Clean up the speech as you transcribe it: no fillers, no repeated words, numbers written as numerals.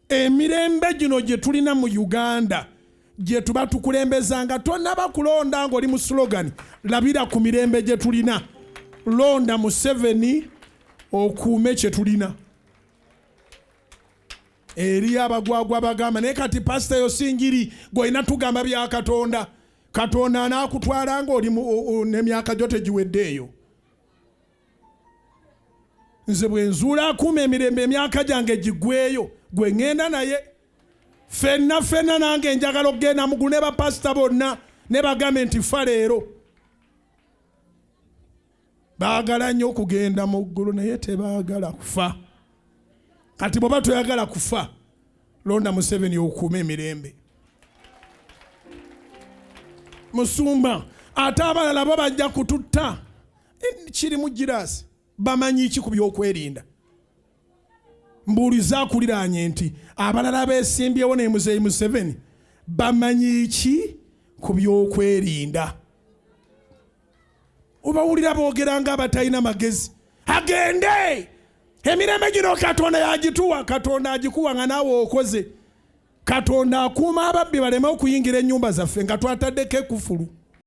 emirembe gino gye tulina mu Uganda gye tuba tukulembezanga tonnaba kulonda ng'oli mu slogan labira ku mirembe gye tulina londa Museveni okuume kye tulina eri abagwagwa bagamba naye kati pasita yo singiri gw'olina tugamba bya Katonda Katonda anaakutwala ng'oli n'emyaka gyo tegiwedde eyo nze bwe nzuula akuuma emirembe emyaka gyange giggweyo gwe ŋŋenda naye fenna nange njagala okugenda mugulu ne bapasita bonna ne bagambe nti fa leero baagala nnyo okugenda mu ggulu naye tebaagala kufa kati bw'oba toyagala kufa londa Museveni okuuma emirembe musumba ate abalala bo bajja kututta kiri mu girasi bamanyi ki ku byokwerinda mbuuliza akuliraanye nti abalala beesimbyewo ne Muzeeyi Museveni bamanyi ki ku byokwerinda obawulira boogera nga abatalina magezi agende emirembe gino Katonda yagituwa Katonda agikuwa nga naawe okoze Katonda akuuma ababbi baleme okuyingira ennyumba zaffe nga twataddeko ekufulu